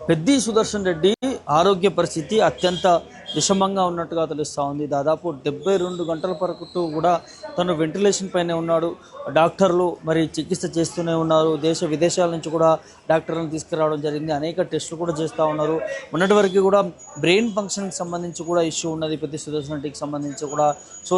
పెద్ది సుదర్శన్ రెడ్డి ఆరోగ్య పరిస్థితి అత్యంత విషమంగా ఉన్నట్టుగా తెలుస్తూ ఉంది. దాదాపు 72 గంటల వరకు కూడా తను వెంటిలేషన్ పైనే ఉన్నాడు. డాక్టర్లు మరి చికిత్స చేస్తూనే ఉన్నారు. దేశ విదేశాల నుంచి కూడా డాక్టర్లను తీసుకురావడం జరిగింది. అనేక టెస్టులు కూడా చేస్తూ ఉన్నారు. మొన్నటి వరకు కూడా బ్రెయిన్ ఫంక్షన్కి సంబంధించి కూడా ఇష్యూ ఉన్నది పెద్ది సుదర్శన్ రెడ్డికి సంబంధించి కూడా. సో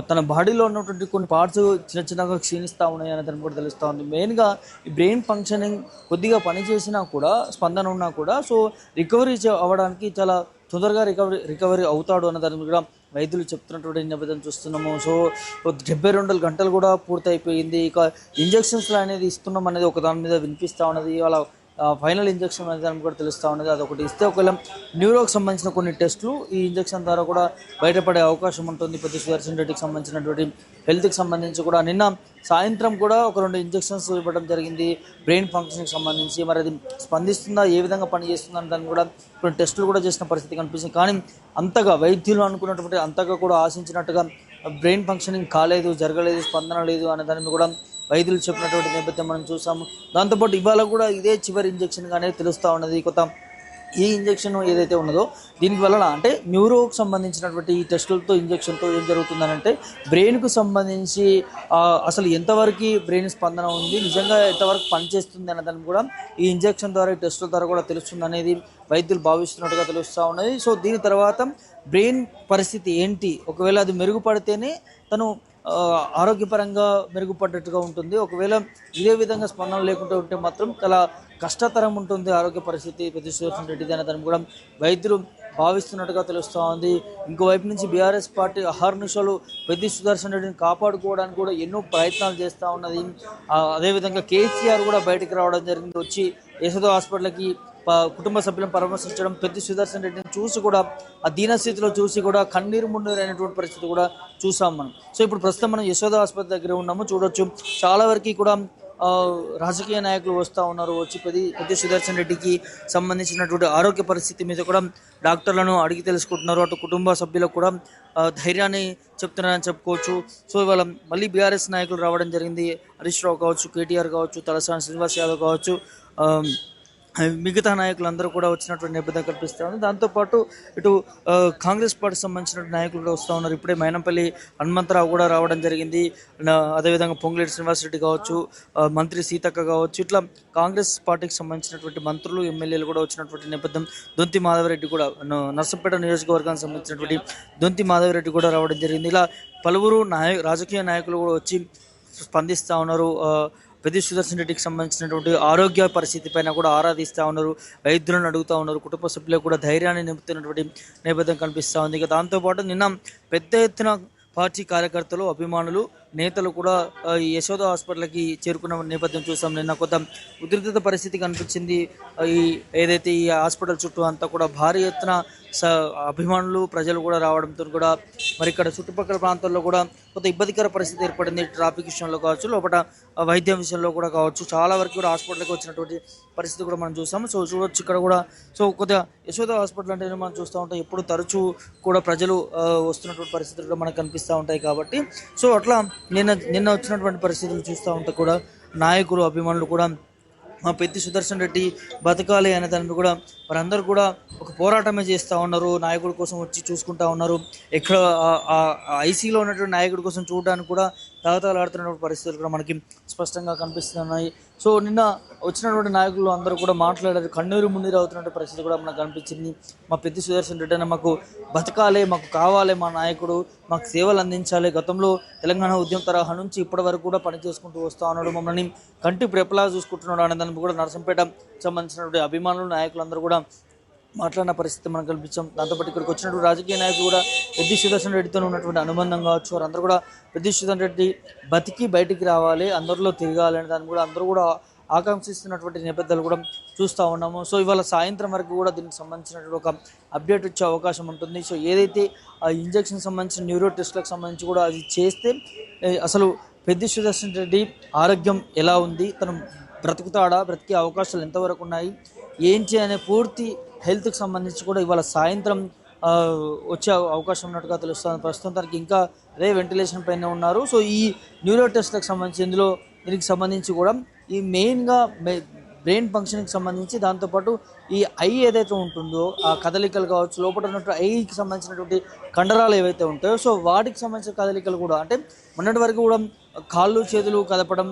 తన బాడీలో ఉన్నటువంటి కొన్ని పార్ట్స్ చిన్న చిన్నగా క్షీణిస్తూ ఉన్నాయి అనేది కూడా తెలుస్తూ ఉంది. మెయిన్గా ఈ బ్రెయిన్ ఫంక్షనింగ్ కొద్దిగా పనిచేసినా కూడా స్పందన ఉన్నా కూడా సో రికవరీ అవ్వడానికి చాలా తొందరగా రికవరీ అవుతాడు అన్న దాని కూడా వైద్యులు చెప్తున్నటువంటి నేపథ్యం చూస్తున్నాము. సో 72 గంటలు కూడా పూర్తి అయిపోయింది. ఇక ఇంజెక్షన్స్ అనేది ఇస్తున్నాం అనేది ఒక దాని మీద వినిపిస్తూ ఉన్నది. వాళ్ళ ఫైనల్ ఇంజెక్షన్ అనే దానికి కూడా తెలుస్తూ ఉన్నది. అదొకటి ఇస్తే ఒకవేళ న్యూరోకి సంబంధించిన కొన్ని టెస్టులు ఈ ఇంజెక్షన్ ద్వారా కూడా బయటపడే అవకాశం ఉంటుంది. పెద్ది సుదర్శన్ రెడ్డికి సంబంధించినటువంటి హెల్త్కి సంబంధించి కూడా నిన్న సాయంత్రం కూడా ఒక 2 ఇంజెక్షన్స్ ఇవ్వడం జరిగింది బ్రెయిన్ ఫంక్షన్కి సంబంధించి. మరి అది స్పందిస్తుందా, ఏ విధంగా పనిచేస్తుందా అని దాన్ని కూడా కొన్ని టెస్టులు కూడా చేసిన పరిస్థితి కనిపిస్తుంది. కానీ అంతగా వైద్యులు అనుకున్నటువంటి అంతగా కూడా ఆశించినట్టుగా బ్రెయిన్ ఫంక్షనింగ్ కాలేదు, జరగలేదు, స్పందన లేదు అనే దాన్ని కూడా వైద్యులు చెప్పినటువంటి నేపథ్యం మనం చూసాము. దాంతోపాటు ఇవాళ కూడా ఇదే చివరి ఇంజెక్షన్గానే తెలుస్తూ ఉన్నది. ఈ ఇంజెక్షన్ ఏదైతే ఉన్నదో దీనికి వలన అంటే న్యూరోకి సంబంధించినటువంటి ఈ టెస్టులతో ఇంజెక్షన్తో ఏం జరుగుతుందని అంటే బ్రెయిన్కు సంబంధించి అసలు ఎంతవరకు బ్రెయిన్ స్పందన ఉంది, నిజంగా ఎంతవరకు పనిచేస్తుంది అనే దాన్ని కూడా ఈ ఇంజెక్షన్ ద్వారా ఈ టెస్టుల ద్వారా కూడా తెలుస్తుంది అనేది వైద్యులు భావిస్తున్నట్టుగా తెలుస్తూ ఉన్నది. సో దీని తర్వాత బ్రెయిన్ పరిస్థితి ఏంటి, ఒకవేళ అది మెరుగుపడితేనే తను ఆరోగ్యపరంగా మెరుగుపడ్డట్టుగా ఉంటుంది. ఒకవేళ ఇదే విధంగా స్పందన లేకుండా ఉంటే మాత్రం చాలా కష్టతరం ఉంటుంది ఆరోగ్య పరిస్థితి పెద్ది సుదర్శన్ రెడ్డిది అనే దాన్ని కూడా వైద్యులు భావిస్తున్నట్టుగా తెలుస్తూ ఉంది. ఇంకోవైపు నుంచి బీఆర్ఎస్ పార్టీ అహర్నిశలు పెద్ది సుదర్శన్ రెడ్డిని కాపాడుకోవడానికి కూడా ఎన్నో ప్రయత్నాలు చేస్తూ ఉన్నది. అదేవిధంగా కేసీఆర్ కూడా బయటికి రావడం జరిగింది. వచ్చి యశోద హాస్పిటల్కి కుటుంబ సభ్యులను పరామర్శించడం, పెద్ది సుదర్శన్ రెడ్డిని చూసి కూడా ఆ దీనస్థితిలో చూసి కూడా కన్నీరు మున్నీరు అయినటువంటి పరిస్థితి కూడా చూసాం మనం. సో ఇప్పుడు ప్రస్తుతం మనం యశోద ఆసుపత్రి దగ్గర ఉన్నాము. చూడొచ్చు చాలా వరకు కూడా రాజకీయ నాయకులు వస్తూ ఉన్నారు. వచ్చి పెద్ది సుదర్శన్ రెడ్డికి సంబంధించినటువంటి ఆరోగ్య పరిస్థితి మీద కూడా డాక్టర్లను అడిగి తెలుసుకుంటున్నారు. అటు కుటుంబ సభ్యులకు కూడా ధైర్యాన్ని చెప్తున్నారని చెప్పుకోవచ్చు. సో ఇవాళ మళ్ళీ బీఆర్ఎస్ నాయకులు రావడం జరిగింది. హరీష్ రావు కావచ్చు, కేటీఆర్ కావచ్చు, తలసాని శ్రీనివాస్ యాదవ్ కావచ్చు, మిగతా నాయకులందరూ కూడా వచ్చినటువంటి నేపథ్యం కనిపిస్తూ ఉంది. దాంతోపాటు ఇటు కాంగ్రెస్ పార్టీకి సంబంధించిన నాయకులు కూడా వస్తూ ఉన్నారు. ఇప్పుడే మైనంపల్లి హనుమంతరావు కూడా రావడం జరిగింది. అదేవిధంగా పొంగులేటి శ్రీనివాసరెడ్డి కావచ్చు, మంత్రి సీతక్క కావచ్చు, ఇట్లా కాంగ్రెస్ పార్టీకి సంబంధించినటువంటి మంత్రులు, ఎమ్మెల్యేలు కూడా వచ్చినటువంటి నేపథ్యం. దొంతి మాధవరెడ్డి కూడా నర్సంపేట నియోజకవర్గానికి సంబంధించినటువంటి దొంతి మాధవరెడ్డి కూడా రావడం జరిగింది. ఇలా పలువురు రాజకీయ నాయకులు కూడా వచ్చి స్పందిస్తూ ఉన్నారు. పెద్ది సుదర్శన్ రెడ్డికి సంబంధించినటువంటి ఆరోగ్య పరిస్థితి పైన కూడా ఆరాధిస్తూ ఉన్నారు, వైద్యులను అడుగుతూ ఉన్నారు, కుటుంబ సభ్యులకు కూడా ధైర్యాన్ని నింపుతున్నటువంటి నేపథ్యం కనిపిస్తూ ఉంది. ఇక దాంతోపాటు నిన్న పెద్ద ఎత్తున పార్టీ కార్యకర్తలు, అభిమానులు, నేతలు కూడా ఈ యశోద హాస్పిటల్కి చేరుకున్న నేపథ్యం చూసాం. నిన్న కొంత ఉద్రిక్తత పరిస్థితి కనిపించింది. ఏదైతే ఈ హాస్పిటల్ చుట్టూ అంతా కూడా భారీ ఎత్తున అభిమానులు, ప్రజలు కూడా రావడంతో కూడా మరి ఇక్కడ చుట్టుపక్కల ప్రాంతాల్లో కూడా కొంత ఇబ్బందికర పరిస్థితి ఏర్పడింది. ట్రాఫిక్ విషయంలో కావచ్చు, లోపల వైద్యం విషయంలో కూడా కావచ్చు, చాలా వరకు కూడా హాస్పిటల్కి వచ్చినటువంటి పరిస్థితి కూడా మనం చూసాము. సో చూడొచ్చు ఇక్కడ కూడా. సో కొద్దిగా యశోద హాస్పిటల్ అంటే మనం చూస్తూ ఉంటాం, ఎప్పుడు తరచూ కూడా ప్రజలు వస్తున్నటువంటి పరిస్థితులు కూడా మనకు కనిపిస్తూ ఉంటాయి కాబట్టి. సో అట్లా నిన్న వచ్చినటువంటి పరిస్థితులు చూస్తూ ఉంటే కూడా నాయకులు, అభిమానులు కూడా మా పెద్ది సుదర్శన్ రెడ్డి బతకాలి అనే దాన్ని కూడా వారందరూ కూడా ఒక పోరాటమే చేస్తూ ఉన్నారు. నాయకుడి కోసం వచ్చి చూసుకుంటూ ఉన్నారు. ఎక్కడ ఐసీలో ఉన్నటువంటి నాయకుడి కోసం చూడడానికి కూడా తహతలాడుతున్నటువంటి పరిస్థితులు కూడా మనకి స్పష్టంగా కనిపిస్తున్నాయి. సో నిన్న వచ్చినటువంటి నాయకులు అందరూ కూడా మాట్లాడారు. కన్నీరు మున్నీరు అవుతున్నటువంటి పరిస్థితి కూడా మనకు కనిపించింది. మా పెద్ది సుదర్శన్ రెడ్డి మాకు బతకాలి, మాకు కావాలి, మా నాయకుడు మాకు సేవలు అందించాలి. గతంలో తెలంగాణ ఉద్యమ తరహా నుంచి ఇప్పటి వరకు కూడా పని చేసుకుంటూ వస్తూ ఉన్నాడు, మమ్మల్ని కంటి రెప్పలా చూసుకుంటున్నాడు అనే దాన్ని కూడా నర్సంపేట సంబంధించినటువంటి అభిమానులు, నాయకులు అందరూ కూడా మాట్లాడిన పరిస్థితి మనం కల్పించాం. దాంతోపాటు ఇక్కడికి వచ్చినటువంటి రాజకీయ నాయకులు కూడా పెద్ది సుదర్శన్ రెడ్డితో ఉన్నటువంటి అనుబంధం కావచ్చు, వారందరూ కూడా పెద్ది సుదర్శన్ రెడ్డి బతికి బయటికి రావాలి, అందరిలో తిరగాలి అనే దాన్ని కూడా అందరూ కూడా ఆకాంక్షిస్తున్నటువంటి నేపథ్యాలు కూడా చూస్తూ ఉన్నాము. సో ఇవాళ సాయంత్రం వరకు కూడా దీనికి సంబంధించినటువంటి ఒక అప్డేట్ వచ్చే అవకాశం ఉంటుంది. సో ఏదైతే ఆ ఇంజెక్షన్ సంబంధించిన న్యూరో టెస్ట్లకు సంబంధించి కూడా అది చేస్తే అసలు పెద్ది సుదర్శన్ రెడ్డి ఆరోగ్యం ఎలా ఉంది, తను బ్రతుకుతాడా, బ్రతికే అవకాశాలు ఎంతవరకు ఉన్నాయి, ఏంటి అనే పూర్తి హెల్త్కి సంబంధించి కూడా ఇవాళ సాయంత్రం వచ్చే అవకాశం ఉన్నట్టుగా తెలుస్తుంది. ప్రస్తుతానికి ఇంకా అదే వెంటిలేషన్ పైన ఉన్నారు. సో ఈ న్యూరో టెస్ట్లకు సంబంధించి దీనికి సంబంధించి కూడా ఈ మెయిన్గా బ్రెయిన్ ఫంక్షన్కి సంబంధించి, దాంతోపాటు ఈ ఐ ఏదైతే ఉంటుందో ఆ కదలికలు కావచ్చు, లోపల ఉన్నటువంటి ఐకి సంబంధించినటువంటి కండరాలు ఏవైతే ఉంటాయో సో వాటికి సంబంధించిన కదలికలు కూడా అంటే మొన్నటి వరకు కూడా కాళ్ళు చేతులు కదపడం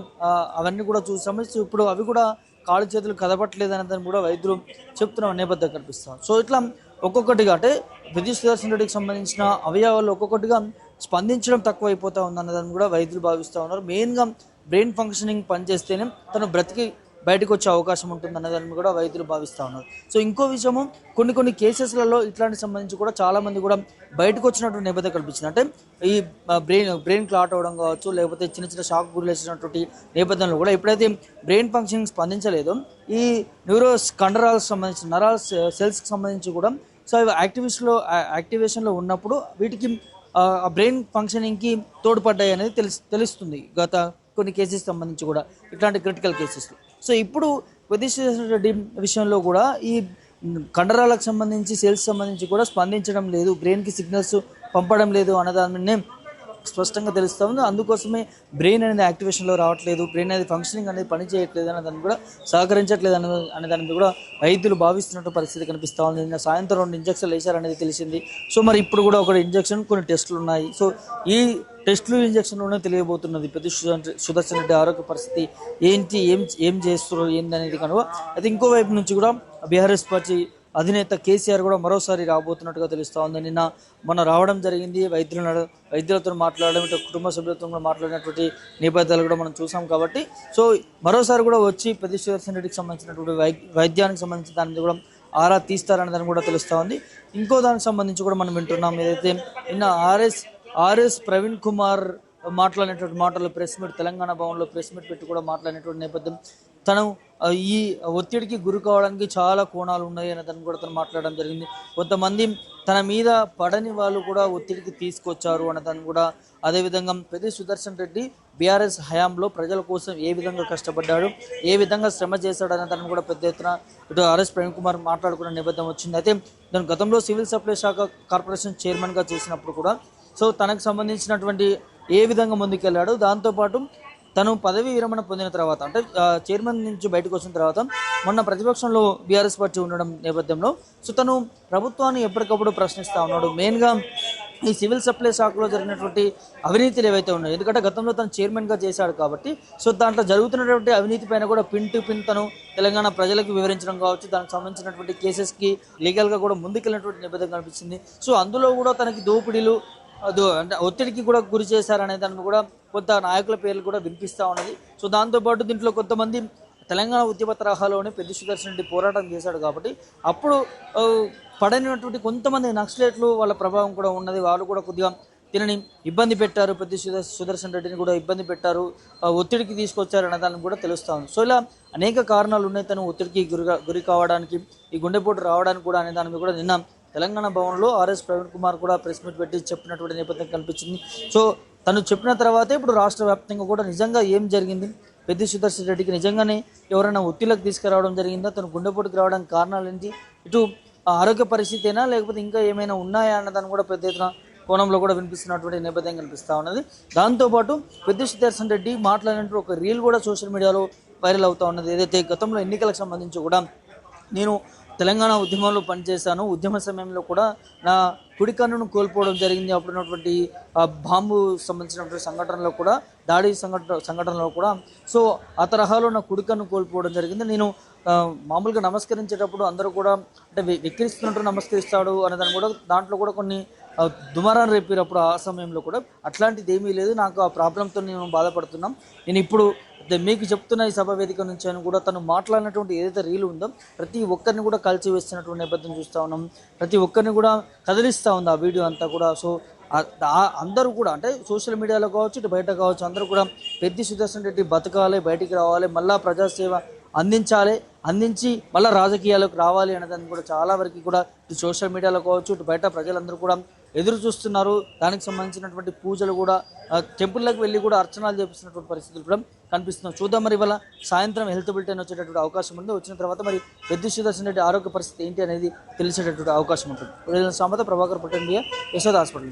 అవన్నీ కూడా చూసాము. సో ఇప్పుడు అవి కూడా కాళ్ళు చేతులు కదపట్లేదు అనేదాన్ని కూడా వైద్యులు చెప్తున్న నేపథ్యం కనిపిస్తాం. సో ఇట్లా ఒక్కొక్కటిగా అంటే పెద్ది సుదర్శన్ రెడ్డికి సంబంధించిన అవయవాలు ఒక్కొక్కటిగా స్పందించడం తక్కువ అయిపోతూ ఉందన్నదాన్ని కూడా వైద్యులు భావిస్తూ ఉన్నారు. మెయిన్గా బ్రెయిన్ ఫంక్షనింగ్ పనిచేస్తేనే తను బ్రతికి బయటకు వచ్చే అవకాశం ఉంటుంది అన్నదాన్ని కూడా వైద్యులు భావిస్తూ ఉన్నారు. సో ఇంకో విషయము కొన్ని కేసెస్లలో ఇట్లాంటి సంబంధించి కూడా చాలామంది కూడా బయటకు వచ్చినటువంటి నేపథ్యం కల్పించింది. అంటే ఈ బ్రెయిన్ క్లాట్ అవ్వడం కావచ్చు, లేకపోతే చిన్న షాక్ గురిలేసినటువంటి నేపథ్యంలో కూడా ఎప్పుడైతే బ్రెయిన్ ఫంక్షనింగ్ స్పందించలేదో ఈ న్యూరోస్ కండరాలకు సంబంధించిన నరాల్ సెల్స్కి సంబంధించి కూడా సో అవి యాక్టివేషన్లో ఉన్నప్పుడు వీటికి ఆ బ్రెయిన్ ఫంక్షనింగ్కి తోడ్పడ్డాయి అనేది తెలుస్తుంది గత కొన్ని కేసెస్ సంబంధించి కూడా, ఇట్లాంటి క్రిటికల్ కేసెస్లో. సో ఇప్పుడు పెద్ది సుదర్శన్ రెడ్డి విషయంలో కూడా ఈ కండరాలకు సంబంధించి సెల్స్ సంబంధించి కూడా స్పందించడం లేదు, బ్రెయిన్కి సిగ్నల్స్ పంపడం లేదు అన్నదాన్ని స్పష్టంగా తెలుస్తూ ఉంది. అందుకోసమే బ్రెయిన్ అనేది యాక్టివేషన్లో రావట్లేదు, బ్రెయిన్ అనేది ఫంక్షనింగ్ అనేది పని చేయట్లేదు అన్నదాన్ని కూడా సహకరించట్లేదు అనేదాన్ని కూడా వైద్యులు భావిస్తున్నట్టు పరిస్థితి కనిపిస్తూ ఉంది. నిన్న సాయంత్రం 2 ఇంజక్షన్లు వేశారనేది తెలిసింది. సో మరి ఇప్పుడు కూడా ఒక ఇంజక్షన్, కొన్ని టెస్టులు ఉన్నాయి. సో ఈ టెస్టులు ఇంజక్షన్లోనే తెలియబోతున్నది పెద్ది సుదర్శన్ రెడ్డి ఆరోగ్య పరిస్థితి ఏంటి, ఏం చేస్తున్నారు ఏంటనేది కనుక. అయితే ఇంకోవైపు నుంచి కూడా బీఆర్ఎస్ పార్టీ అధినేత కేసీఆర్ కూడా మరోసారి రాబోతున్నట్టుగా తెలుస్తూ ఉంది. నిన్న మొన్న రావడం జరిగింది, వైద్యులతో మాట్లాడడం, ఇటు కుటుంబ సభ్యులతో కూడా మాట్లాడినటువంటి నేపథ్యాలు కూడా మనం చూసాం. కాబట్టి సో మరోసారి కూడా వచ్చి పెద్ది సుదర్శన్ రెడ్డికి సంబంధించినటువంటి వైద్యానికి సంబంధించిన దాన్ని కూడా ఆరా తీస్తారనే దాన్ని కూడా తెలుస్తూ ఉంది. ఇంకో దానికి సంబంధించి కూడా మనం వింటున్నాం, ఏదైతే నిన్న ఆర్ఎస్ ప్రవీణ్ కుమార్ మాట్లాడినటువంటి మాటలు తెలంగాణ భవన్లో ప్రెస్ మీట్ పెట్టి కూడా మాట్లాడినటువంటి నేపథ్యం, తను ఈ ఒత్తిడికి గురి కావడానికి చాలా కోణాలు ఉన్నాయి అనే దాన్ని కూడా తను మాట్లాడడం జరిగింది. కొంతమంది తన మీద పడని వాళ్ళు కూడా ఒత్తిడికి తీసుకొచ్చారు అనే దాన్ని కూడా, అదేవిధంగా పెద్ది సుదర్శన్ రెడ్డి బీఆర్ఎస్ హయాంలో ప్రజల కోసం ఏ విధంగా కష్టపడ్డాడు, ఏ విధంగా శ్రమ చేశాడు అనే దాన్ని కూడా పెద్ద ఎత్తున ఇటు ఆర్ఎస్ ప్రవీణ్ కుమార్ మాట్లాడుకున్న నేపథ్యం వచ్చింది. అయితే తను గతంలో సివిల్ సప్లై శాఖ కార్పొరేషన్ చైర్మన్గా చేసినప్పుడు కూడా సో తనకు సంబంధించినటువంటి ఏ విధంగా ముందుకెళ్ళాడు, దాంతోపాటు తను పదవి విరమణ పొందిన తర్వాత అంటే చైర్మన్ నుంచి బయటకు వచ్చిన తర్వాత మొన్న ప్రతిపక్షంలో బీఆర్ఎస్ పార్టీ ఉండడం నేపథ్యంలో సో తను ప్రభుత్వాన్ని ఎప్పటికప్పుడు ప్రశ్నిస్తూ ఉన్నాడు. మెయిన్గా ఈ సివిల్ సప్లై శాఖలో జరిగినటువంటి అవినీతిలు ఏవైతే ఉన్నాయో, ఎందుకంటే గతంలో తను చైర్మన్గా చేశాడు కాబట్టి సో దాంట్లో జరుగుతున్నటువంటి అవినీతి పైన కూడా పిన్ టు పిన్ తను తెలంగాణ ప్రజలకు వివరించడం కావచ్చు, దానికి సంబంధించినటువంటి కేసెస్కి లీగల్గా కూడా ముందుకెళ్ళినటువంటి నేపథ్యం కనిపించింది. సో అందులో కూడా తనకి దోపిడీలు అంటే ఒత్తిడికి కూడా గురి చేశారనే దాన్ని కూడా కొంత నాయకుల పేర్లు కూడా వినిపిస్తూ ఉన్నది. సో దాంతోపాటు దీంట్లో కొంతమంది తెలంగాణ ఉద్యమ తరహాలోనే పెద్ది సుదర్శన్ రెడ్డి పోరాటం చేశాడు కాబట్టి అప్పుడు పడనినటువంటి కొంతమంది నక్సలైట్లు వాళ్ళ ప్రభావం కూడా ఉన్నది. వాళ్ళు కూడా కొద్దిగా తినని ఇబ్బంది పెట్టారు, పెద్ది సుదర్శన్ రెడ్డిని కూడా ఇబ్బంది పెట్టారు, ఒత్తిడికి తీసుకొచ్చారు అనే దాన్ని కూడా తెలుస్తూ ఉంది. సో ఇలా అనేక కారణాలు ఉన్నాయి తను ఒత్తిడికి గురి కావడానికి, ఈ గుండెపోటు రావడానికి కూడా అనే దాని మీద కూడా నిన్న తెలంగాణ భవన్లో ఆర్ఎస్ ప్రవీణ్ కుమార్ కూడా ప్రెస్ మీట్ పెట్టి చెప్పినటువంటి నేపథ్యం కనిపించింది. సో తను చెప్పిన తర్వాతే ఇప్పుడు రాష్ట్ర వ్యాప్తంగా కూడా నిజంగా ఏం జరిగింది, పెద్ది సుదర్శన్ రెడ్డికి నిజంగానే ఎవరైనా ఒత్తిడికి తీసుకురావడం జరిగిందా, తను గుండెపోటుకు రావడానికి కారణాలు ఏంటి, ఇటు ఆరోగ్య పరిస్థితేనా లేకపోతే ఇంకా ఏమైనా ఉన్నాయా అన్నదాన్ని కూడా పెద్ద ఎత్తున కోణంలో కూడా వినిపిస్తున్నటువంటి నేపథ్యం కనిపిస్తూ ఉన్నది. దాంతోపాటు పెద్ది సుదర్శన్ రెడ్డి మాట్లాడినట్టు ఒక రీల్ కూడా సోషల్ మీడియాలో వైరల్ అవుతూ ఉన్నది. ఏదైతే గతంలో ఎన్నికలకు సంబంధించి కూడా నేను తెలంగాణ ఉద్యమంలో పనిచేశాను, ఉద్యమ సమయంలో కూడా నా కుడి కన్నును కోల్పోవడం జరిగింది, అప్పుడున్నటువంటి బాంబు సంబంధించినటువంటి సంఘటనలో కూడా దాడి సంఘటనలో కూడా సో ఆ తరహాలో నా కుడి కన్ను కోల్పోవడం జరిగింది. నేను మామూలుగా నమస్కరించేటప్పుడు అందరూ కూడా అంటే వెక్కిరిస్తున్నట్టు నమస్కరిస్తాడు అనేదాన్ని కూడా దాంట్లో కూడా కొన్ని దుమారాన్ని రేపారు అప్పుడు ఆ సమయంలో కూడా. అట్లాంటిది ఏమీ లేదు, నాకు ఆ ప్రాబ్లంతో నేను బాధపడుతున్నాం, నేను ఇప్పుడు మీకు చెప్తున్న ఈ సభ వేదిక నుంచి అని కూడా తను మాట్లాడినటువంటి ఏదైతే రీల్ ఉందో ప్రతి ఒక్కరిని కూడా కలిసి వేస్తున్నటువంటి నేపథ్యం చూస్తూ ఉన్నాం, ప్రతి ఒక్కరిని కూడా కదిలిస్తూ ఉంది ఆ వీడియో అంతా కూడా. సో అందరూ కూడా అంటే సోషల్ మీడియాలో కావచ్చు, ఇటు బయట కావచ్చు, అందరూ కూడా పెద్ది సుదర్శన్ రెడ్డి బతకాలి, బయటికి రావాలి, మళ్ళీ ప్రజాసేవ అందించి మళ్ళీ రాజకీయాలకు రావాలి అనేదాన్ని కూడా చాలా వరకు కూడా ఇటు సోషల్ మీడియాలో కావచ్చు, ఇటు బయట ప్రజలందరూ కూడా ఎదురు చూస్తున్నారు. దానికి సంబంధించినటువంటి పూజలు కూడా టెంపుల్లోకి వెళ్ళి కూడా అర్చనాలు చేపిస్తున్నటువంటి పరిస్థితులు కూడా కనిపిస్తున్నాం. చూద్దాం మరి ఇవాళ సాయంత్రం హెల్త్ బులెటిన్ వచ్చేటటువంటి అవకాశం ఉంది. వచ్చిన తర్వాత మరి పెద్ది సుదర్శన్ రెడ్డి ఆరోగ్య పరిస్థితి ఏంటి అనేది తెలిసేటటువంటి అవకాశం ఉంటుంది. సామత ప్రభాకర్ పటేల్ యశోద హాస్పిటల్.